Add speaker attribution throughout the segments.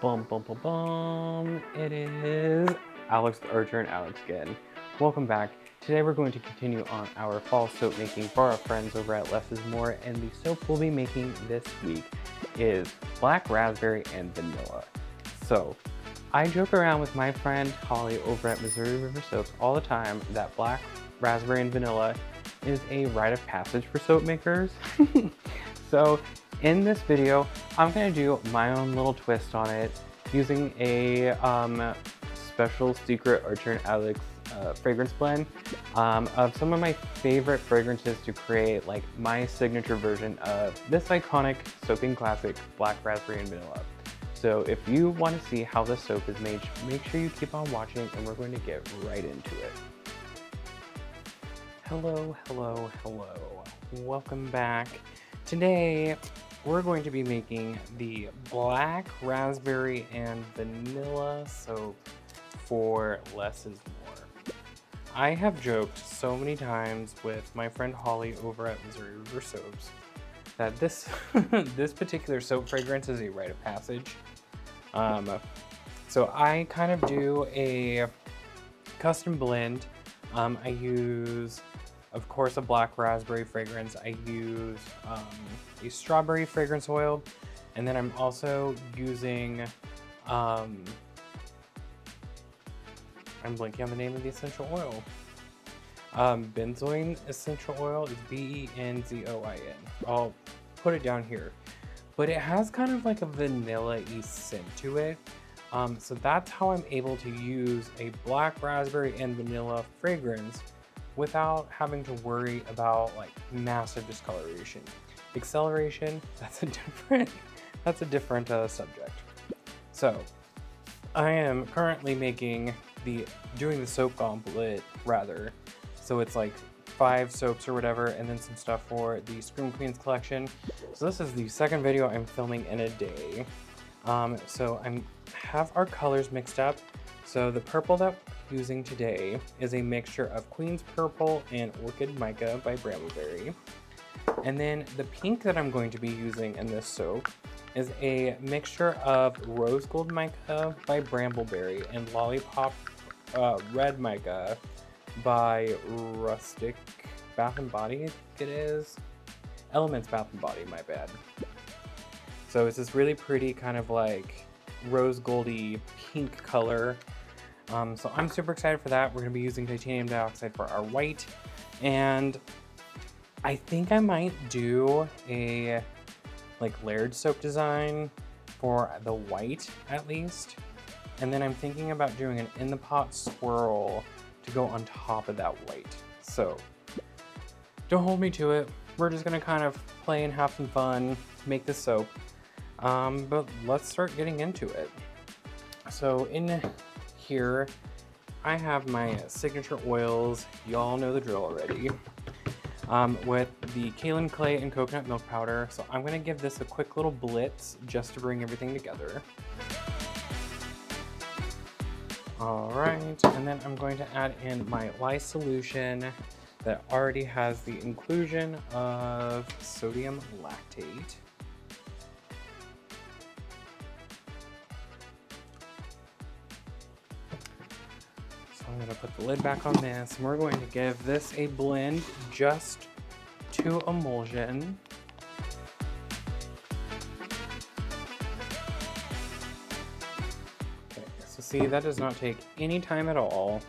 Speaker 1: Bum bum bum bum. It is Alex the Archer and Alex again. Welcome back. Today we're going to continue on our fall soap making for our friends over at L.E.S.S More, and the soap we'll be making this week is black raspberry and vanilla. So I joke around with my friend Holly over at Missouri River Soaps all the time that black raspberry and vanilla is a rite of passage for soap makers. So in this video, I'm going to do my own little twist on it using a special secret archer+Alex fragrance blend of some of my favorite fragrances to create like my signature version of this iconic soaping classic, black raspberry and vanilla. So if you want to see how this soap is made, make sure you keep on watching and we're going to get right into it. Hello, hello, hello. Welcome back. Today, we're going to be making the black raspberry and vanilla soap for L.E.S.S More. I have joked so many times with my friend Holly over at Missouri River Soaps that this this particular soap fragrance is a rite of passage. So I kind of do a custom blend. I use, of course, a black raspberry fragrance. I use a strawberry fragrance oil, and then I'm also using, I'm blanking on the name of the essential oil. Benzoin essential oil is B-E-N-Z-O-I-N. I'll put it down here. But it has kind of like a vanilla-y scent to it. So that's how I'm able to use a black raspberry and vanilla fragrance without having to worry about like massive discoloration. Acceleration, that's a different subject. So I am currently doing the soap gauntlet rather. So it's like 5 soaps or whatever, and then some stuff for the Scream Queens collection. So this is the second video I'm filming in a day. So I have our colors mixed up. So the purple that I'm using today is a mixture of Queen's Purple and Orchid Mica by Brambleberry. And then the pink that I'm going to be using in this soap is a mixture of Rose Gold Mica by Brambleberry and Lollipop Red Mica by Rustic Bath & Body, I think it is. Elements Bath & Body, my bad. So it's this really pretty kind of like rose goldy pink color. So I'm super excited for that. We're going to be using titanium dioxide for our white. And I think I might do a like layered soap design for the white at least. And then I'm thinking about doing an in the pot swirl to go on top of that white. So don't hold me to it. We're just going to kind of play and have some fun, make this soap. But let's start getting into it. So in here, I have my signature oils. Y'all know the drill already. With the kaolin clay and coconut milk powder. So I'm going to give this a quick little blitz just to bring everything together. All right, and then I'm going to add in my L.E.S.S solution that already has the inclusion of sodium lactate. I'm going to put the lid back on this, and we're going to give this a blend just to emulsion. Okay, so see, that does not take any time at all.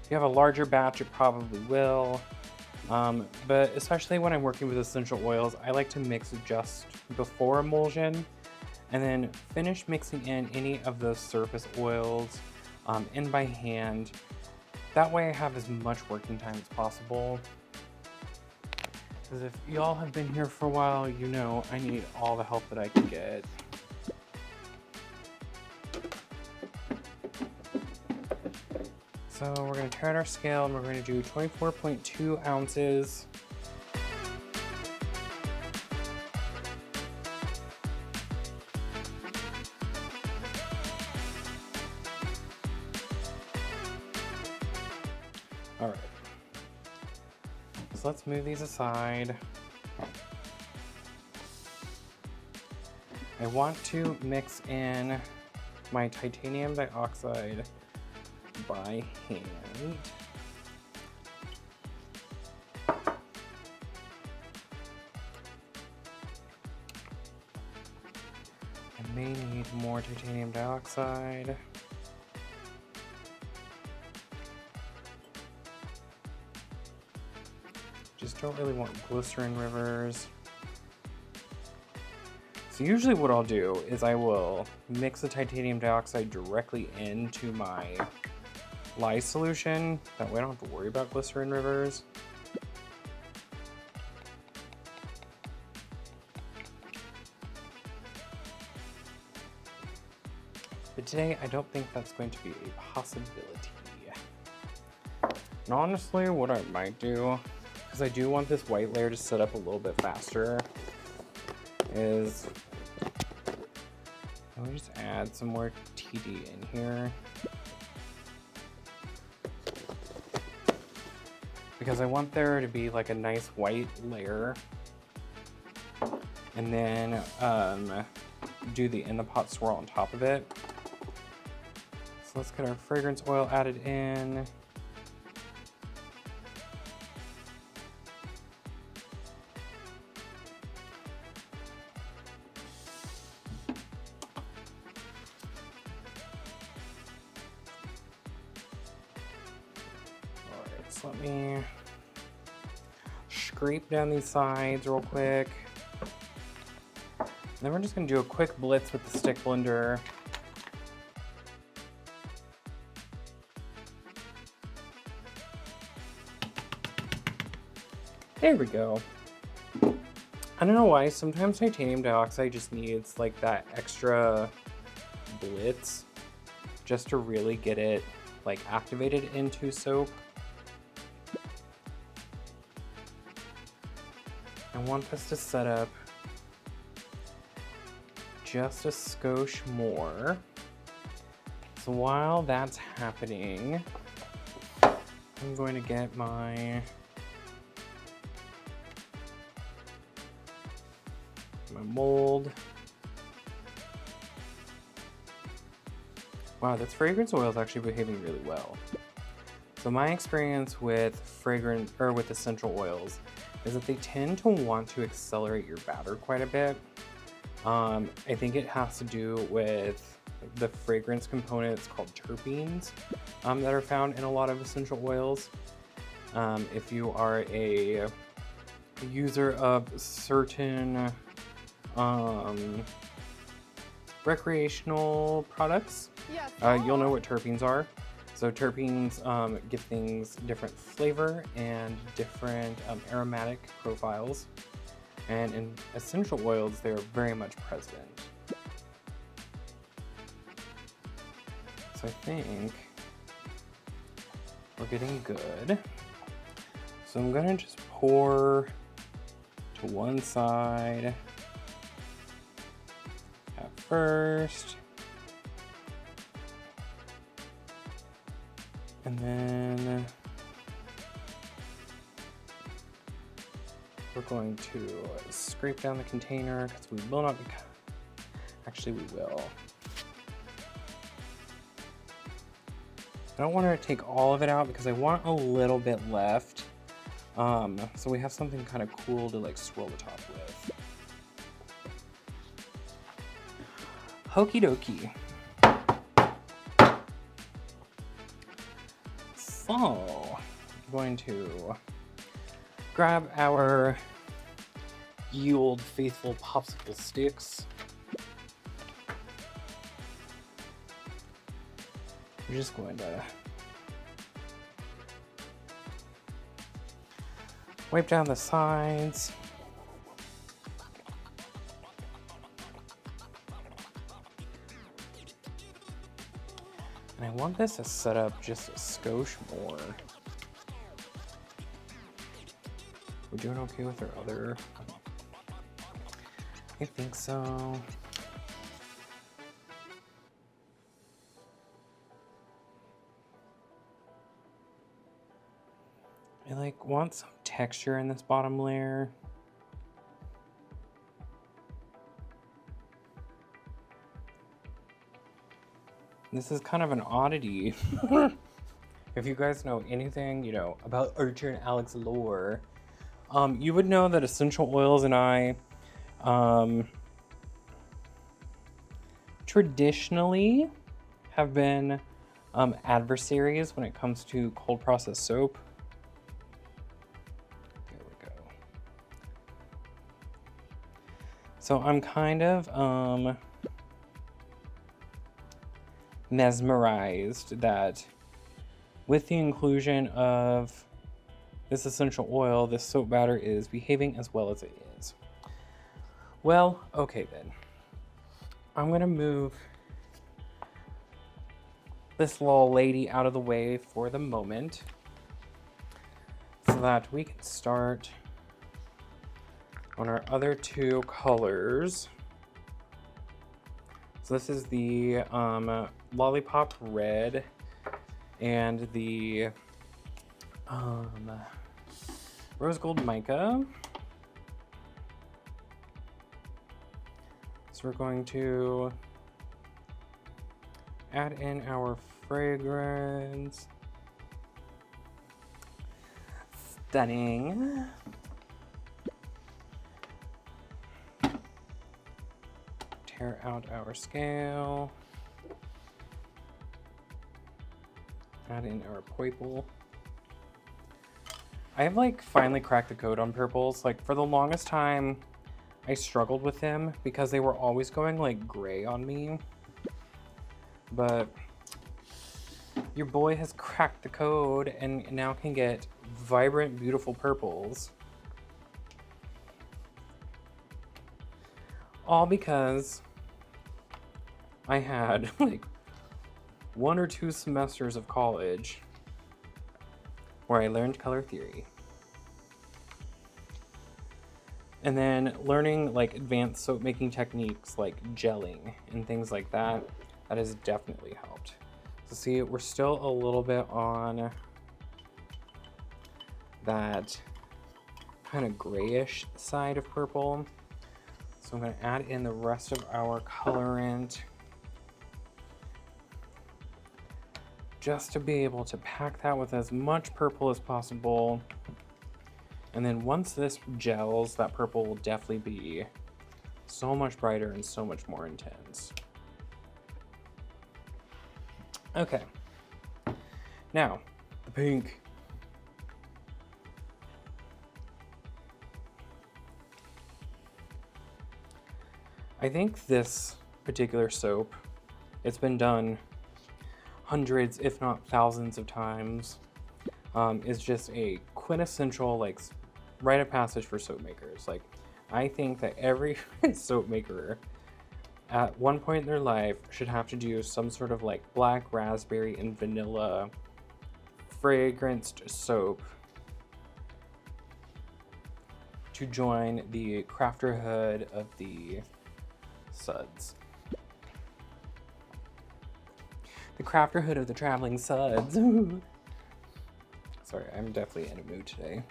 Speaker 1: If you have a larger batch, it probably will. But especially when I'm working with essential oils, I like to mix just before emulsion, and then finish mixing in any of those surface oils in by hand. That way I have as much working time as possible. Because if y'all have been here for a while, you know I need all the help that I can get. So we're going to turn our scale and we're going to do 24.2 ounces. All right, so let's move these aside. I want to mix in my titanium dioxide by hand. I may need more titanium dioxide. Just don't really want glycerin rivers. So usually what I'll do is I will mix the titanium dioxide directly into my lye solution. That way I don't have to worry about glycerin rivers. But today I don't think that's going to be a possibility. And honestly, what I might do, because I do want this white layer to set up a little bit faster, is let me just add some more TD in here. Because I want there to be like a nice white layer. And then do the in the pot swirl on top of it. So let's get our fragrance oil added in. So let me scrape down these sides real quick. Then we're just gonna do a quick blitz with the stick blender. There we go. I don't know why, sometimes titanium dioxide just needs like that extra blitz just to really get it like activated into soap. I want this to set up just a skosh more. So while that's happening, I'm going to get my mold. Wow, this fragrance oil is actually behaving really well. So my experience with fragrance or with essential oils is that they tend to want to accelerate your batter quite a bit. I think it has to do with the fragrance components called terpenes that are found in a lot of essential oils. If you are a user of certain recreational products, you'll know what terpenes are. So terpenes give things different flavor and different aromatic profiles. And in essential oils, they're very much present. So I think we're getting good. So I'm gonna just pour to one side at first. And then we're going to scrape down the container because we will not be, actually we will. I don't want to take all of it out because I want a little bit left. So we have something kind of cool to like swirl the top with. Okie dokie. So, I'm going to grab our ye old faithful popsicle sticks. We're just going to wipe down the sides. And I want this to set up just a skosh more. We're doing okay with our other? I think so. I like want some texture in this bottom layer. This is kind of an oddity. If you guys know anything, you know, about archer+Alex lore, you would know that essential oils and I, traditionally have been adversaries when it comes to cold processed soap. There we go. So I'm kind of mesmerized that with the inclusion of this essential oil, this soap batter is behaving as well as it is. Well, okay then. I'm gonna move this little lady out of the way for the moment so that we can start on our other two colors. So this is the Lollipop Red and the Rose Gold Mica. So we're going to add in our fragrance. Stunning. Tear out our scale. Add in our purple. I have like finally cracked the code on purples. Like for the longest time, I struggled with them because they were always going like gray on me. But your boy has cracked the code and now can get vibrant, beautiful purples. All because I had like 1 or 2 semesters of college where I learned color theory. And then learning like advanced soap making techniques like gelling and things like that, that has definitely helped. So see, we're still a little bit on that kind of grayish side of purple. So I'm gonna add in the rest of our colorant just to be able to pack that with as much purple as possible. And then once this gels, that purple will definitely be so much brighter and so much more intense. Okay, now the pink. I think this particular soap, it's been done hundreds, if not thousands of times, is just a quintessential like rite of passage for soap makers. Like, I think that every soap maker at one point in their life should have to do some sort of like black raspberry and vanilla fragranced soap to join the crafterhood of the suds. The crafterhood of the traveling suds. Sorry, I'm definitely in a mood today.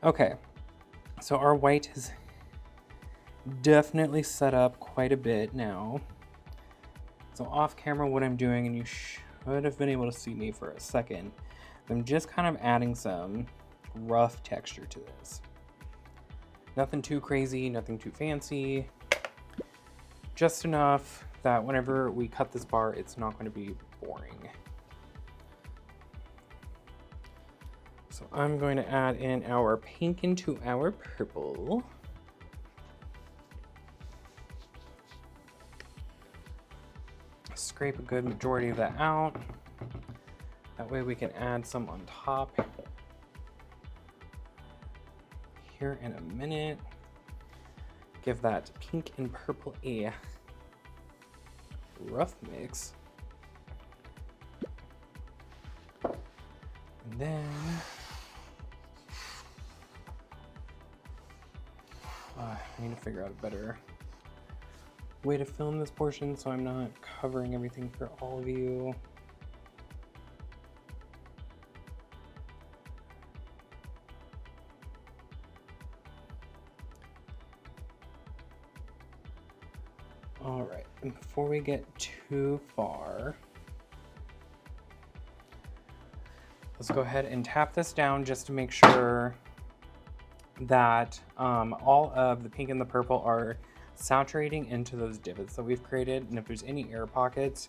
Speaker 1: Okay, so our white is definitely set up quite a bit now. So off camera, what I'm doing, and you should have been able to see me for a second, I'm just kind of adding some rough texture to this. Nothing too crazy, nothing too fancy. Just enough that whenever we cut this bar, it's not going to be boring. So I'm going to add in our pink into our purple. Scrape a good majority of that out. That way we can add some on top here in a minute. Give that pink and purple a rough mix. And then I need to figure out a better way to film this portion so I'm not covering everything for all of you. All right, and before we get too far, let's go ahead and tap this down just to make sure that all of the pink and the purple are saturating into those divots that we've created. And if there's any air pockets,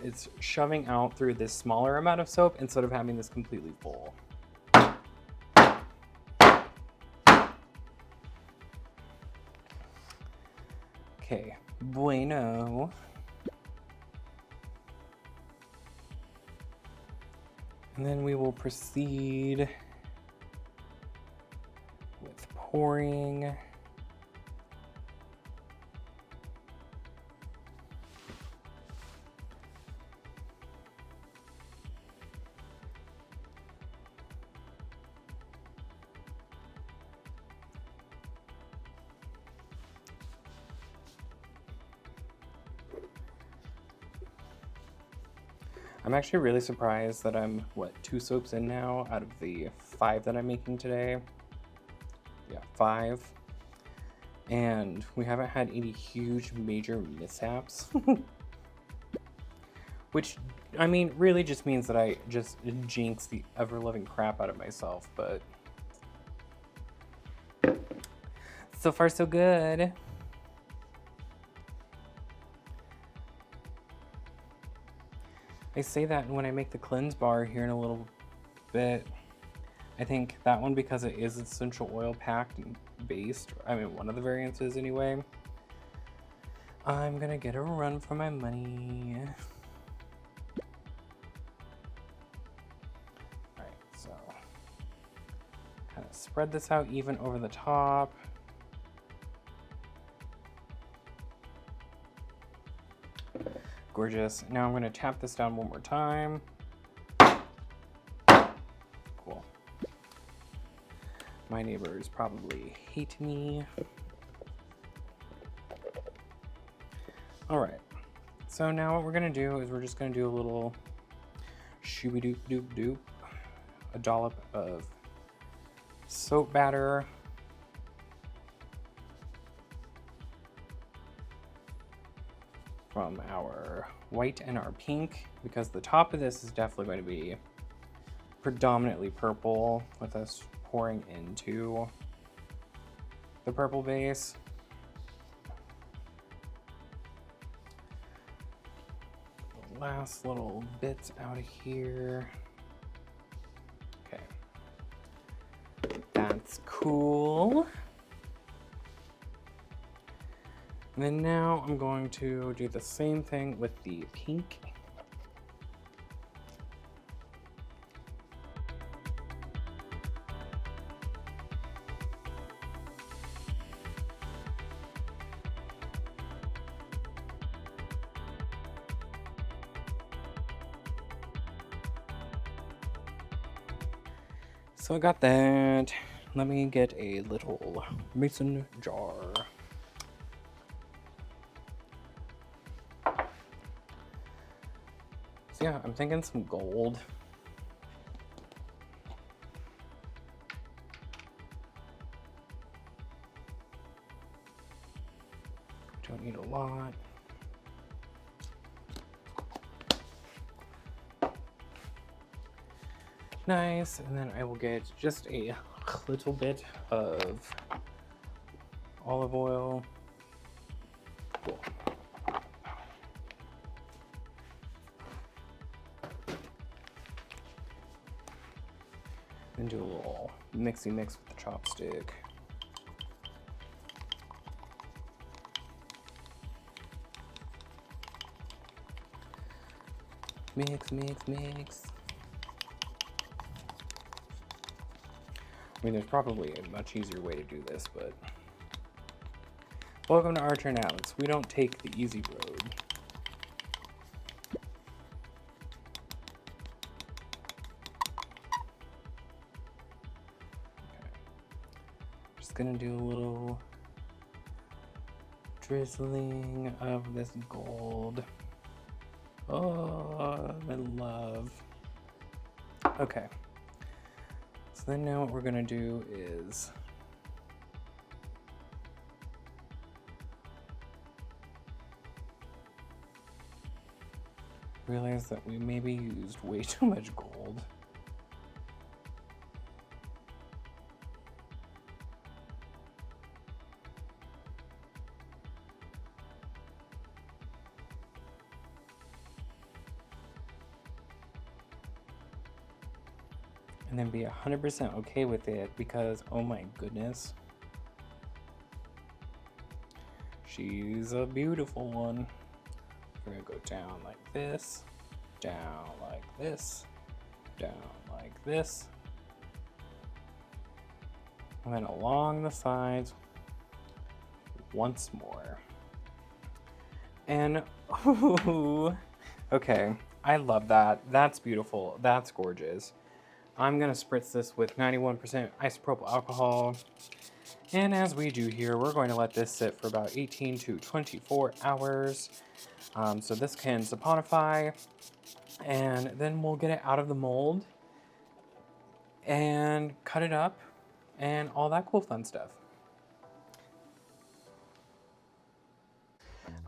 Speaker 1: it's shoving out through this smaller amount of soap instead of having this completely full. Okay, bueno. And then we will proceed with pouring. I'm actually really surprised that I'm, 2 soaps in now out of the 5 that I'm making today. Yeah, 5. And we haven't had any huge major mishaps. Which, I mean, really just means that I just jinx the ever-loving crap out of myself, but so far so good. I say that when I make the cleanse bar here in a little bit. I think that one, because it is essential oil packed and based, I mean one of the variants is anyway, I'm gonna get a run for my money. Alright, so kind of spread this out even over the top. Gorgeous. Now I'm going to tap this down one more time. Cool. My neighbors probably hate me. Alright. So now what we're going to do is we're just going to do a little shooby doop doop doop. A dollop of soap batter. From our white and our pink, because the top of this is definitely going to be predominantly purple with us pouring into the purple base. Last little bits out of here. Okay. That's cool. And then now I'm going to do the same thing with the pink. So I got that. Let me get a little mason jar. So yeah, I'm thinking some gold. Don't need a lot. Nice, and then I will get just a little bit of olive oil. Cool. And do a little mixy mix with the chopstick. Mix, mix, mix. I mean, there's probably a much easier way to do this, but welcome to archer+Alex. We don't take the easy road. Gonna do a little drizzling of this gold. Oh, I love. Okay. So then now what we're gonna do is realized that we maybe used way too much gold. And then be 100% okay with it because, oh my goodness, she's a beautiful one. We're gonna go down like this, down like this, down like this, and then along the sides once more. And ooh, okay, I love that. That's beautiful. That's gorgeous. I'm gonna spritz this with 91% isopropyl alcohol. And as we do here, we're going to let this sit for about 18 to 24 hours. So this can saponify, and then we'll get it out of the mold and cut it up and all that cool fun stuff.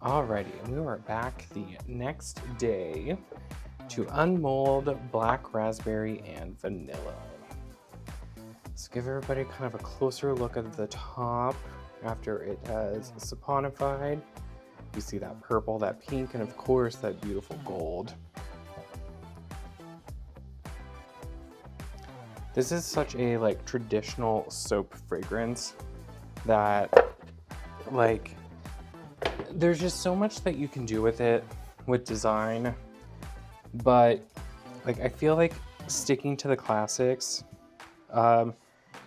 Speaker 1: Alrighty, and we are back the next day to unmold black raspberry and vanilla. Let's give everybody kind of a closer look at the top after it has saponified. You see that purple, that pink, and of course that beautiful gold. This is such a like traditional soap fragrance that like there's just so much that you can do with it with design. But like I feel like sticking to the classics, it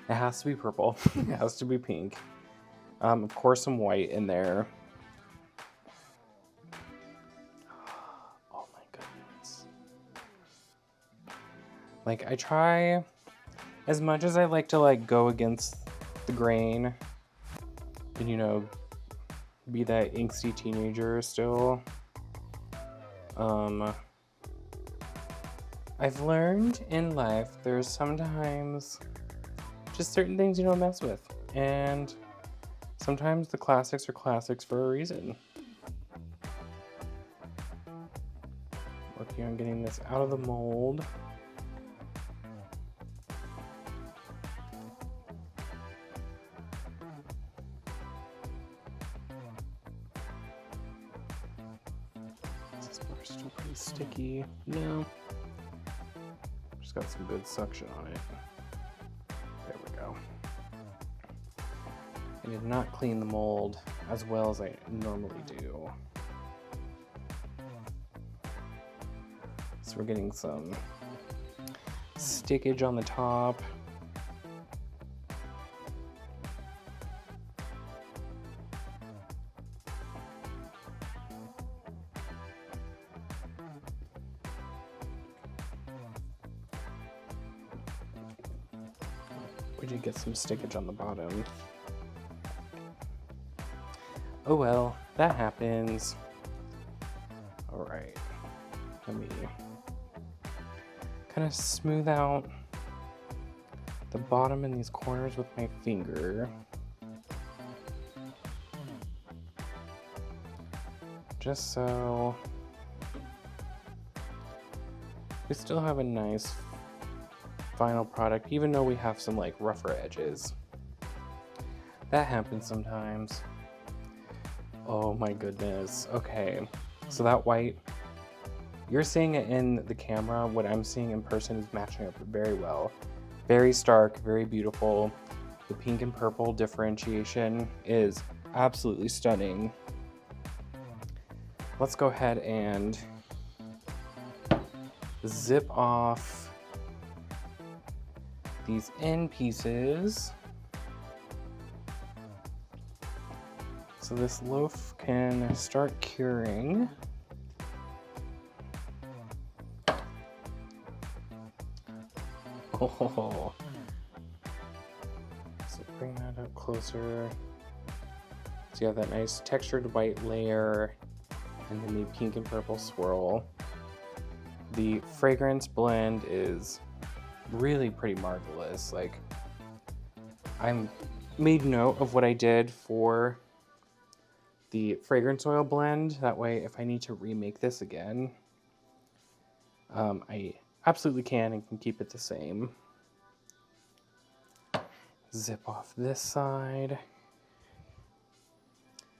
Speaker 1: has to be purple, it has to be pink, of course some white in there. Oh my goodness. Like I try, as much as I like to like go against the grain and, you know, be that angsty teenager still, I've learned in life there's sometimes just certain things you don't mess with, and sometimes the classics are classics for a reason. Working on getting this out of the mold. This is still pretty sticky. No. Just got some good suction on it. There we go. I did not clean the mold as well as I normally do. So we're getting some stickage on the top. We did get some stickage on the bottom. Oh well, that happens. All right, let me kind of smooth out the bottom in these corners with my finger. Just so we still have a nice final product, even though we have some like rougher edges. That happens sometimes. Oh my goodness. Okay, so that white, you're seeing it in the camera. What I'm seeing in person is matching up very well. Very stark, very beautiful. The pink and purple differentiation is absolutely stunning. Let's go ahead and zip off these end pieces so this loaf can start curing. Oh, so bring that up closer. So you have that nice textured white layer and then the pink and purple swirl. The fragrance blend is really pretty marvelous. Like, I'm made note of what I did for the fragrance oil blend. That way, if I need to remake this again, I absolutely can and can keep it the same. Zip off this side.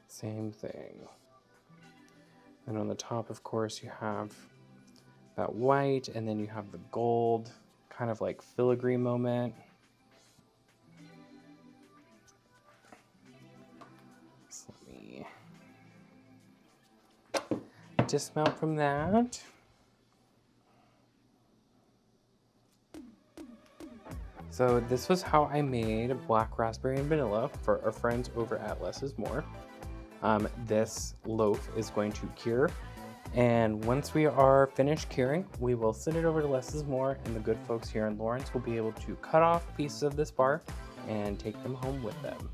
Speaker 1: Same thing. And on the top, of course, you have that white, and then you have the gold, kind of like filigree moment. So let me dismount from that. So this was how I made black raspberry and vanilla for our friends over at Less is More. This loaf is going to cure, and once we are finished curing, we will send it over to Less is More, and the good folks here in Lawrence will be able to cut off pieces of this bar and take them home with them.